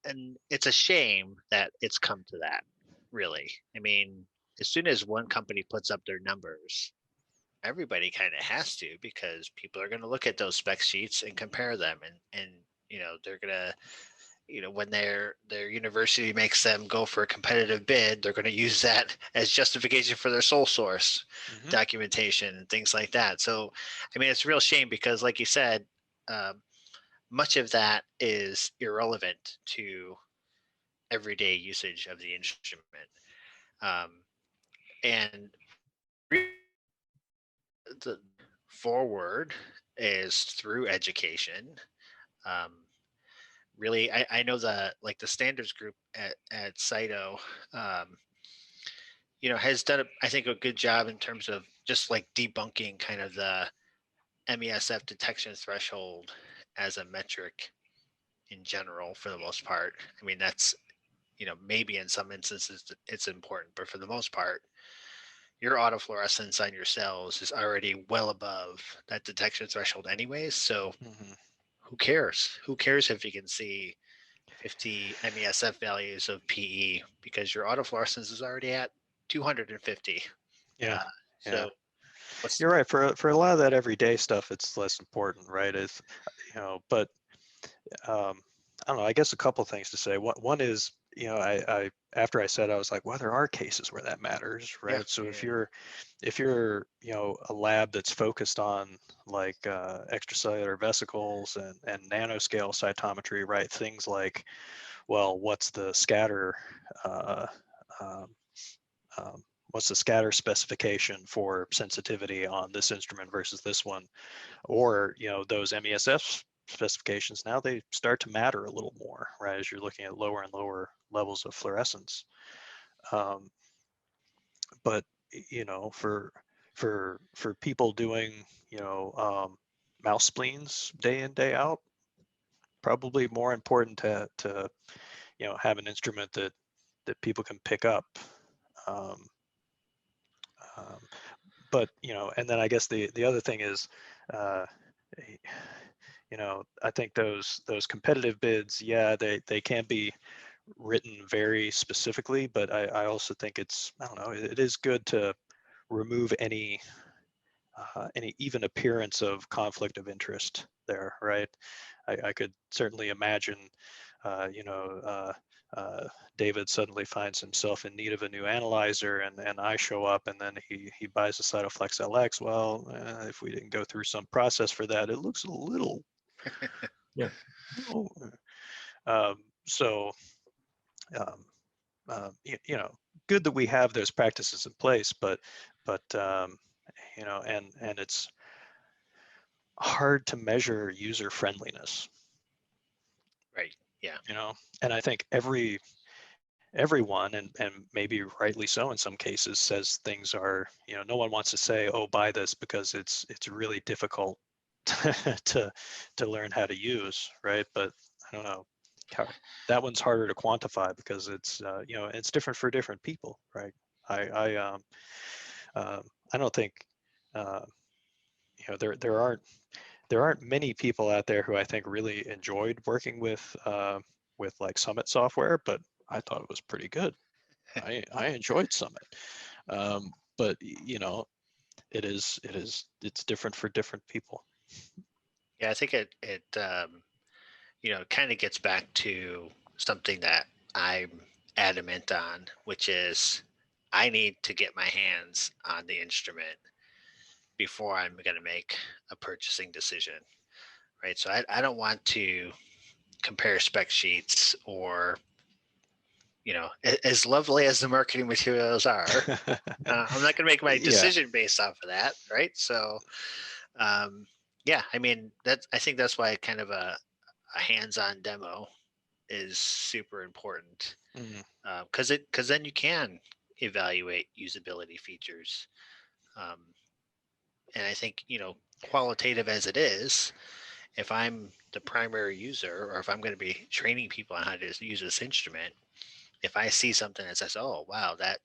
Speaker 3: and it's a shame that it's come to that. Really, I mean, as soon as one company puts up their numbers, everybody kind of has to, because people are going to look at those spec sheets and compare them, and you know they're gonna, you know, when their university makes them go for a competitive bid, they're going to use that as justification for their sole source
Speaker 2: Mm-hmm.
Speaker 3: documentation and things like that. So, I mean, it's a real shame because, like you said, much of that is irrelevant to everyday usage of the instrument. Um, and the forward is through education. Um, really, I know the like the standards group at Cyto, um, you know, has done I think a good job in terms of just like debunking kind of the MESF detection threshold as a metric in general for the most part. I mean, that's, you know, maybe in some instances it's important, but for the most part, your autofluorescence on your cells is already well above that detection threshold anyways. So
Speaker 2: Mm-hmm.
Speaker 3: who cares? Who cares if you can see 50 MESF values of PE, because your autofluorescence is already at 250.
Speaker 2: Yeah, yeah.
Speaker 3: So what's
Speaker 2: You're right. For a lot of that everyday stuff, it's less important, right? It's, you know, but I don't know. I guess a couple things to say. One is, you know, I after I said, I was like, well, there are cases where that matters,
Speaker 3: yeah,
Speaker 2: right? So
Speaker 3: yeah,
Speaker 2: if you're, you know, a lab that's focused on like extracellular vesicles and nanoscale cytometry, right? Things like, well, what's the scatter? Uh, um, what's the scatter specification for sensitivity on this instrument versus this one? Or, you know, those MESF specifications, now they start to matter a little more, right, as you're looking at lower and lower levels of fluorescence. But, you know, for people doing, you know, mouse spleens day in, day out, probably more important to you know, have an instrument that people can pick up. Um, um, but, you know, and then I guess the other thing is, uh, you know, I think those competitive bids, yeah, they can be written very specifically, but I also think it's, I don't know, it is good to remove any even appearance of conflict of interest there, right? I could certainly imagine, you know, David suddenly finds himself in need of a new analyzer, and I show up, and then he buys a CytoFlex LX. Well, if we didn't go through some process for that, it looks a little,
Speaker 1: Yeah.
Speaker 2: so um, you know, good that we have those practices in place, but you know, and it's hard to measure user friendliness.
Speaker 3: Right. Yeah.
Speaker 2: You know, and I think everyone, and maybe rightly so in some cases, says things are, you know, no one wants to say, oh, buy this because it's really difficult to learn how to use, right? But I don't know, that one's harder to quantify because it's you know, it's different for different people, right? I don't think you know, there aren't many people out there who I think really enjoyed working with like Summit software, but I thought it was pretty good. I enjoyed Summit, but you know, it's different for different people.
Speaker 3: Yeah, I think it you know, kind of gets back to something that I'm adamant on, which is I need to get my hands on the instrument before I'm going to make a purchasing decision, right? So I don't want to compare spec sheets or, you know, as lovely as the marketing materials are, I'm not going to make my decision based off of that, right? So, yeah, I mean, I think that's why kind of a hands-on demo is super important, because then you can evaluate usability features, and I think, you know, qualitative as it is, if I'm the primary user or if I'm going to be training people on how to use this instrument, if I see something that says, oh wow, that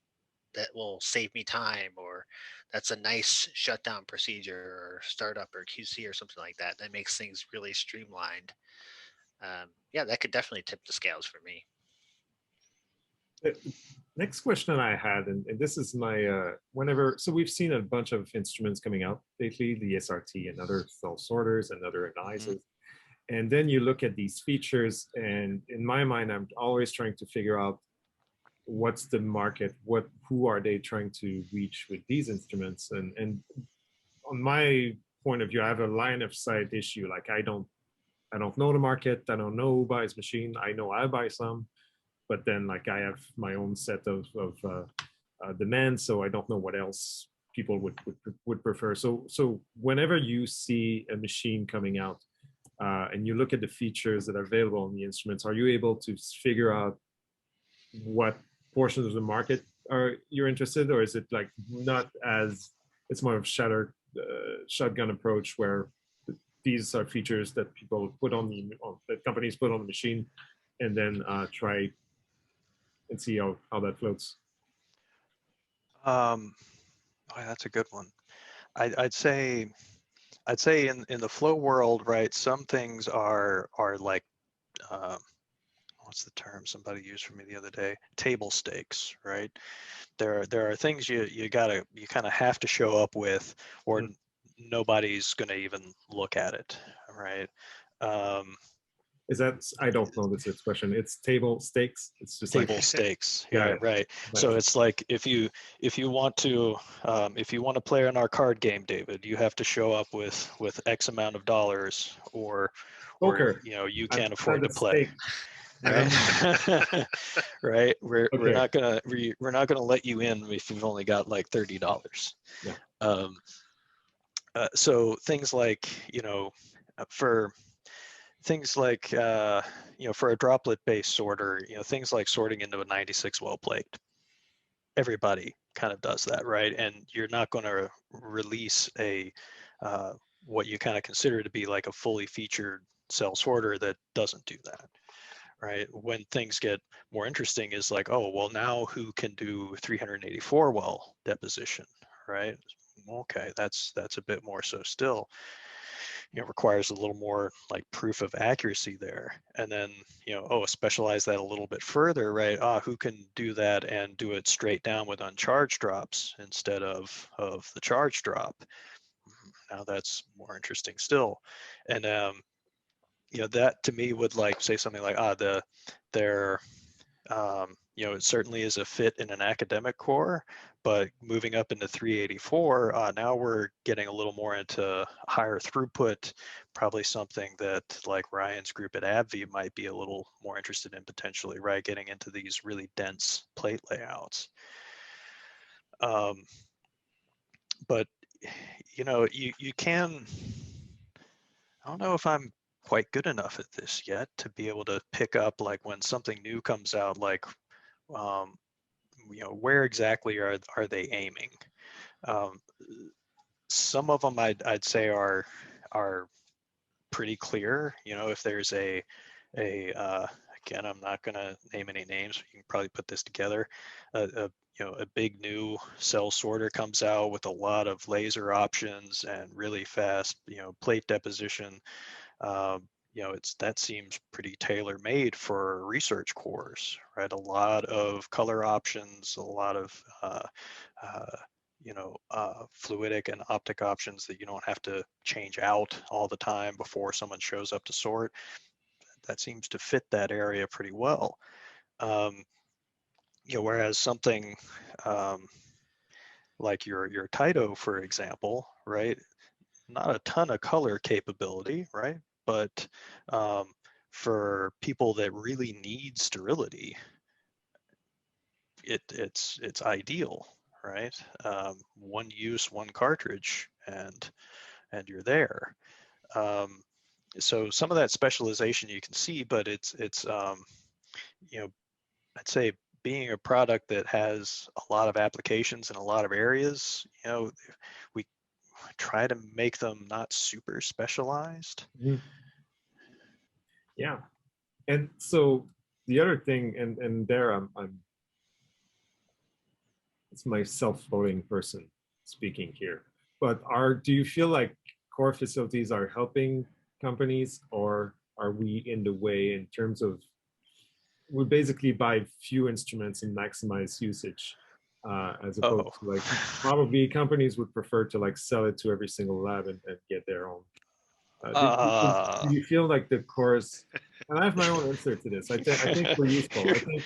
Speaker 3: will save me time, or that's a nice shutdown procedure or startup or QC or something like that, that makes things really streamlined, yeah, that could definitely tip the scales for me.
Speaker 1: Next question I had, and this is my so we've seen a bunch of instruments coming out lately, the SRT and other cell sorters and other analyzers. And then you look at these features, and in my mind, I'm always trying to figure out what's the market, who are they trying to reach with these instruments. And on my point of view, I have a line of sight issue. Like I don't know the market. I don't know who buys machine. I know I buy some, but then like I have my own set of demands, so I don't know what else people would prefer. So whenever you see a machine coming out and you look at the features that are available on the instruments, are you able to figure out what portions of the market you're interested, or is it like not as, it's more of shotgun approach where these are features that people put on that companies put on the machine and then try and see how that floats?
Speaker 2: Oh, that's a good one. I'd say in the flow world, right, some things are like what's the term somebody used for me the other day? Table stakes, right? There are things you kind of have to show up with, or nobody's going to even look at it, right?
Speaker 1: Is that, I don't know this expression. It's table stakes. It's just
Speaker 2: table
Speaker 1: like
Speaker 2: stakes. Yeah, right. Right. So it's like if you want to play on our card game, David, you have to show up with X amount of dollars, or you know, you can't afford to play. Right. Right. We're not gonna let you in if you've only got like $30. Yeah. So things like, you know, for things like you know, for a droplet-based sorter, you know, things like sorting into a 96 well plate. Everybody kind of does that, right? And you're not going to release a what you kind of consider to be like a fully featured cell sorter that doesn't do that, right? When things get more interesting is like, oh, well, now who can do 384 well deposition, right? Okay, that's a bit more so still. You know, requires a little more like proof of accuracy there. And then, you know, oh, specialize that a little bit further, right? Who can do that and do it straight down with uncharged drops instead of the charge drop? Now that's more interesting still. And you know, that to me would like say something like, you know, it certainly is a fit in an academic core, but moving up into 384, now we're getting a little more into higher throughput, probably something that like Ryan's group at AbbVie might be a little more interested in potentially, right? Getting into these really dense plate layouts. But you can, I don't know if I'm quite good enough at this yet to be able to pick up like when something new comes out, like where exactly are they aiming? Some of them I'd say are pretty clear. If there's again, I'm not going to name any names. You can probably put this together. A big new cell sorter comes out with a lot of laser options and really fast, plate deposition. That seems pretty tailor-made for research cores, right? A lot of color options, a lot of fluidic and optic options that you don't have to change out all the time before someone shows up to sort. That seems to fit that area pretty well. Whereas something like your Taito, for example, right? Not a ton of color capability, right? But for people that really need sterility, it's ideal, right? One use, one cartridge, and you're there. So some of that specialization you can see, but it's I'd say being a product that has a lot of applications in a lot of areas, we try to make them not super specialized.
Speaker 1: Mm-hmm. Yeah. And so the other thing, and there I'm it's my self-voting person speaking here, but do you feel like core facilities are helping companies, or are we in the way in terms of we basically buy few instruments and maximize usage, as opposed to like probably companies would prefer to like sell it to every single lab and get their own. Do you feel like the cores, and I have my own answer to this. I think we're useful. I think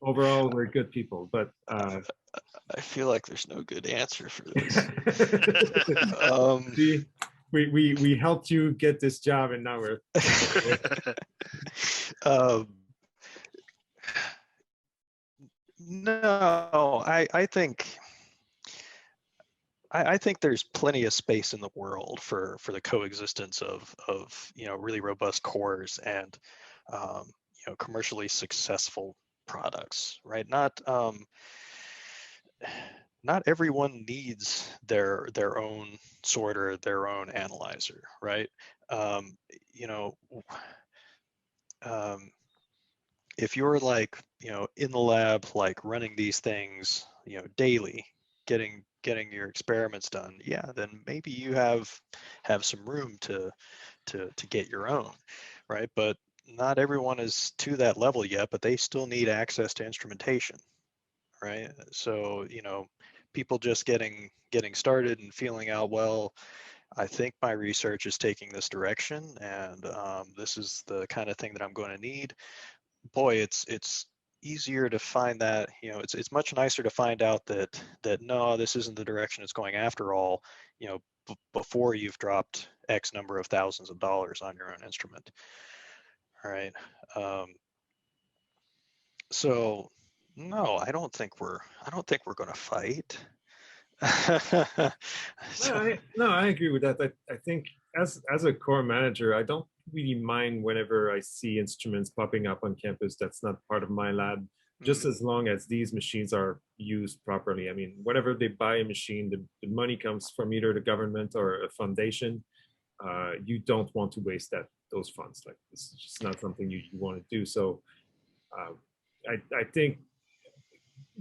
Speaker 1: overall we're good people, but
Speaker 2: I feel like there's no good answer for this.
Speaker 1: We helped you get this job, and now we're.
Speaker 2: No, I think there's plenty of space in the world for the coexistence of really robust cores and commercially successful products, right? Not everyone needs their own sorter, their own analyzer, right? If you're like in the lab, like running these things daily, getting your experiments done, yeah, then maybe you have some room to get your own, right? But not everyone is to that level yet, but they still need access to instrumentation, right? So people just getting started and feeling out, well, I think my research is taking this direction, and this is the kind of thing that I'm going to need. Boy, it's easier to find that, it's much nicer to find out that no, this isn't the direction it's going after all, before you've dropped X number of thousands of dollars on your own instrument. All right. So no, I don't think we're going to fight.
Speaker 1: No, I agree with that. I think as a core manager, I don't really mind whenever I see instruments popping up on campus that's not part of my lab, just as long as these machines are used properly. I mean, whenever they buy a machine, the money comes from either the government or a foundation. You don't want to waste those funds. Like, this is just not something you want to do. So I think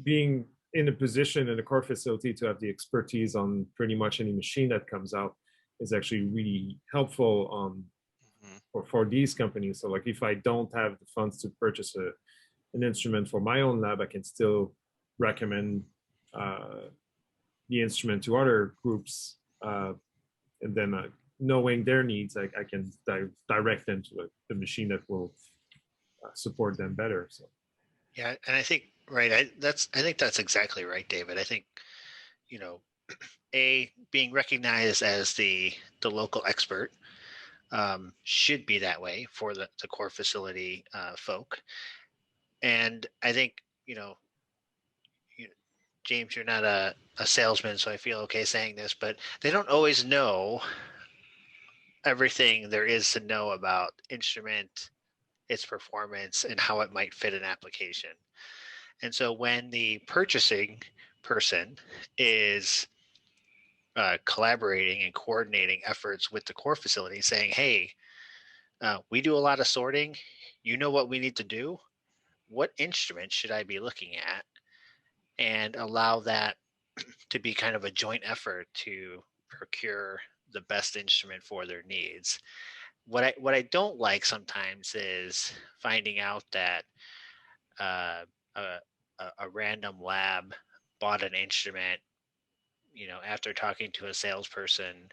Speaker 1: being in a position in a core facility to have the expertise on pretty much any machine that comes out is actually really helpful for these companies. So like, if I don't have the funds to purchase an instrument for my own lab, I can still recommend the instrument to other groups, and then knowing their needs, I can direct them to the machine that will support them better. So
Speaker 3: yeah, and I think Right. I think that's exactly right, David. I think, you know, being recognized as the local expert should be that way for the core facility folk. And I think, James, you're not a salesman, so I feel okay saying this, but they don't always know everything there is to know about instrument, its performance, and how it might fit an application. And so when the purchasing person is collaborating and coordinating efforts with the core facility, saying, hey, we do a lot of sorting. You know what we need to do? What instrument should I be looking at? And allow that to be kind of a joint effort to procure the best instrument for their needs. What I don't like sometimes is finding out that uh, a, a random lab bought an instrument, after talking to a salesperson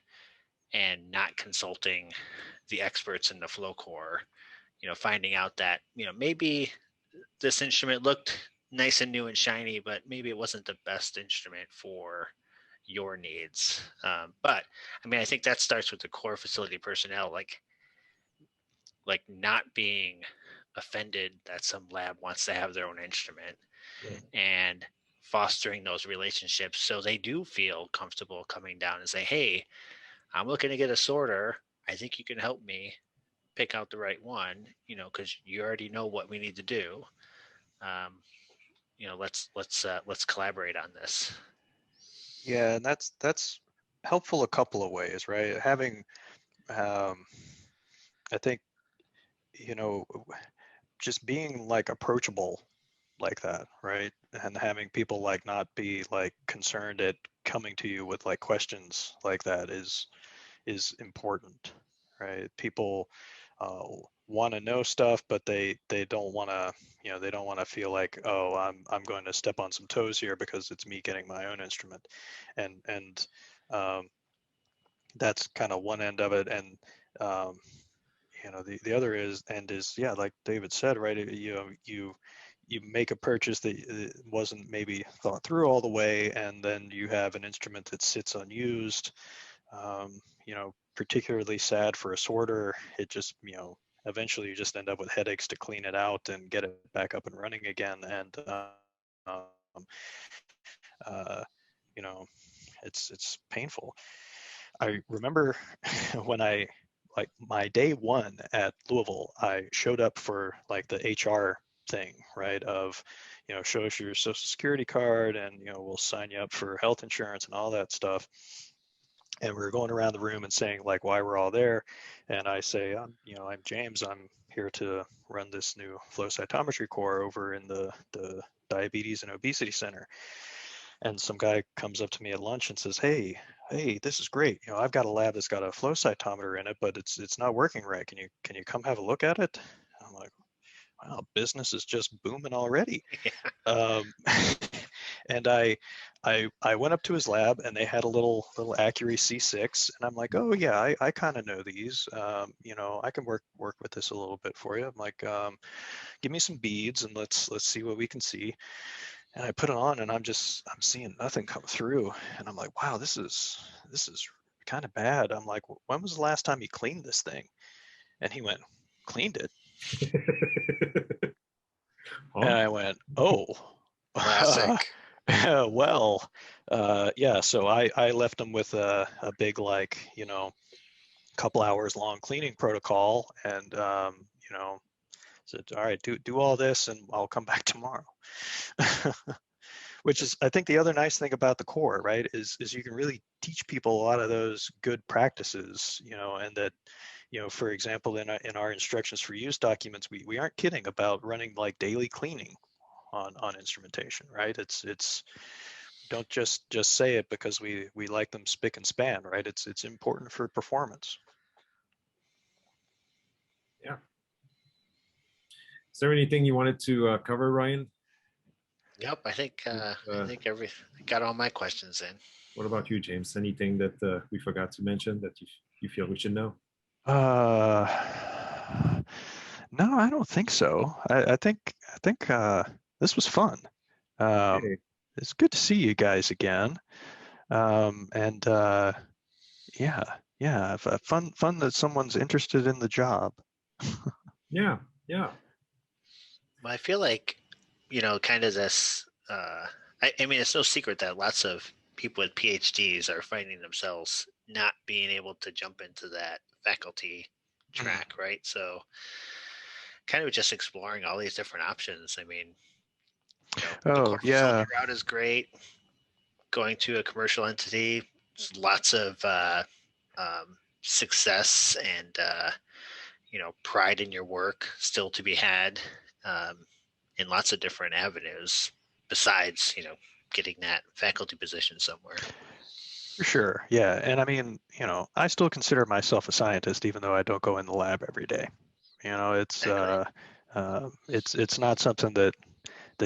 Speaker 3: and not consulting the experts in the flow core, finding out that, maybe this instrument looked nice and new and shiny, but maybe it wasn't the best instrument for your needs. But I mean, I think that starts with the core facility personnel, like not being offended that some lab wants to have their own instrument,
Speaker 1: Yeah.
Speaker 3: and fostering those relationships so they do feel comfortable coming down and say, hey, I'm looking to get a sorter. I think you can help me pick out the right one, because you already know what we need to do. Let's collaborate on this.
Speaker 2: Yeah, and that's helpful a couple of ways, right? Having, I think, you know, just being like approachable like that, right? And having people like not be like concerned at coming to you with like questions like that is important, right? People want to know stuff, but they don't want to, they don't want to feel like, oh, I'm going to step on some toes here because it's me getting my own instrument, and that's kind of one end of it, and the other end is, yeah, like David said, right? You make a purchase that wasn't maybe thought through all the way, and then you have an instrument that sits unused. Particularly sad for a sorter. It just, eventually you just end up with headaches to clean it out and get it back up and running again. And, uh, it's painful. I remember when like my day one at Louisville, I showed up for like the HR thing, right? Of, show us your social security card and, we'll sign you up for health insurance and all that stuff. And we were going around the room and saying like why we're all there. And I say, I'm James. I'm here to run this new flow cytometry core over in the Diabetes and Obesity Center. And some guy comes up to me at lunch and says, hey, this is great. I've got a lab that's got a flow cytometer in it, but it's not working right. Can you come have a look at it? And I'm like, wow, business is just booming already.
Speaker 3: Yeah.
Speaker 2: And I went up to his lab and they had a little Accuray C6, and I'm like, oh yeah, I kind of know these. I can work with this a little bit for you. I'm like, give me some beads and let's see what we can see. And I put it on and I'm seeing nothing come through, and I'm like, wow, this is kind of bad. I'm like, when was the last time you cleaned this thing? And he went, cleaned it.
Speaker 1: Huh?
Speaker 2: And I went, oh.
Speaker 3: Classic.
Speaker 2: Well, yeah, so I left him with a big, like, couple hours long cleaning protocol, and said, all right, do all this and I'll come back tomorrow. Which is, I think, the other nice thing about the core, right, is you can really teach people a lot of those good practices, and that, for example, in our instructions for use documents, we aren't kidding about running like daily cleaning on instrumentation, right? It's don't just say it because we like them spick and span, right? It's important for performance.
Speaker 1: Yeah. Is there anything you wanted to cover, Ryan?
Speaker 3: Yep, I think got all my questions in.
Speaker 1: What about you, James? Anything that we forgot to mention that you feel we should know?
Speaker 2: No, I don't think so. I think this was fun.
Speaker 1: Okay.
Speaker 2: It's good to see you guys again. And yeah, fun that someone's interested in the job.
Speaker 1: Yeah.
Speaker 3: Well, I feel like, kind of this, I mean, it's no secret that lots of people with PhDs are finding themselves not being able to jump into that faculty track, right? So kind of just exploring all these different options. I mean, the
Speaker 2: Oh,
Speaker 3: corporate
Speaker 2: yeah.
Speaker 3: soldier route is great. Going to a commercial entity, lots of success and, pride in your work still to be had. In lots of different avenues besides, getting that faculty position somewhere.
Speaker 2: For sure. Yeah. And I mean, I still consider myself a scientist, even though I don't go in the lab every day. It's
Speaker 3: Exactly.
Speaker 2: it's not something that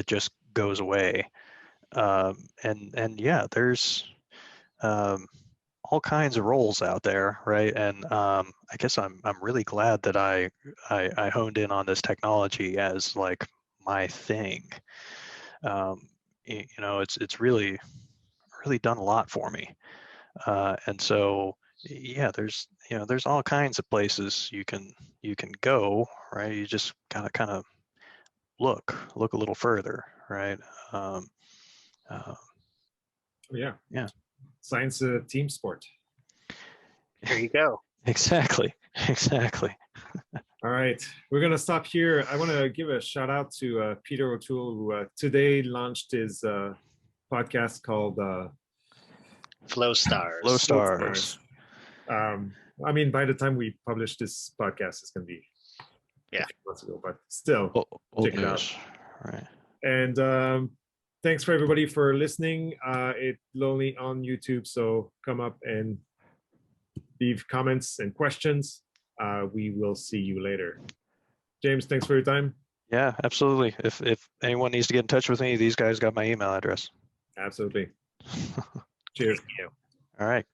Speaker 2: just goes away. And yeah, there's all kinds of roles out there, right? And I guess I'm really glad that I honed in on this technology as like my thing. It's really done a lot for me. And so yeah, there's all kinds of places you can go, right? You just gotta kind of look a little further, right? Uh,
Speaker 1: Yeah.
Speaker 2: yeah.
Speaker 1: Science a team sport.
Speaker 3: There you go.
Speaker 2: Exactly.
Speaker 1: All right, we're gonna stop here. I want to give a shout out to Peter O'Toole, who today launched his podcast called
Speaker 3: Flow
Speaker 2: Flow
Speaker 3: stars.
Speaker 2: stars.
Speaker 1: I mean, by the time we publish this podcast, it's gonna be a few months ago, but still,
Speaker 2: Old
Speaker 1: check it out.
Speaker 2: news. Right.
Speaker 1: And thanks for everybody for listening. It's lonely on YouTube, so come up and leave comments and questions. We will see you later. James, thanks for your time.
Speaker 2: Yeah, absolutely. If anyone needs to get in touch with me, these guys got my email address.
Speaker 1: Absolutely. Cheers.
Speaker 3: Thank you.
Speaker 2: All right.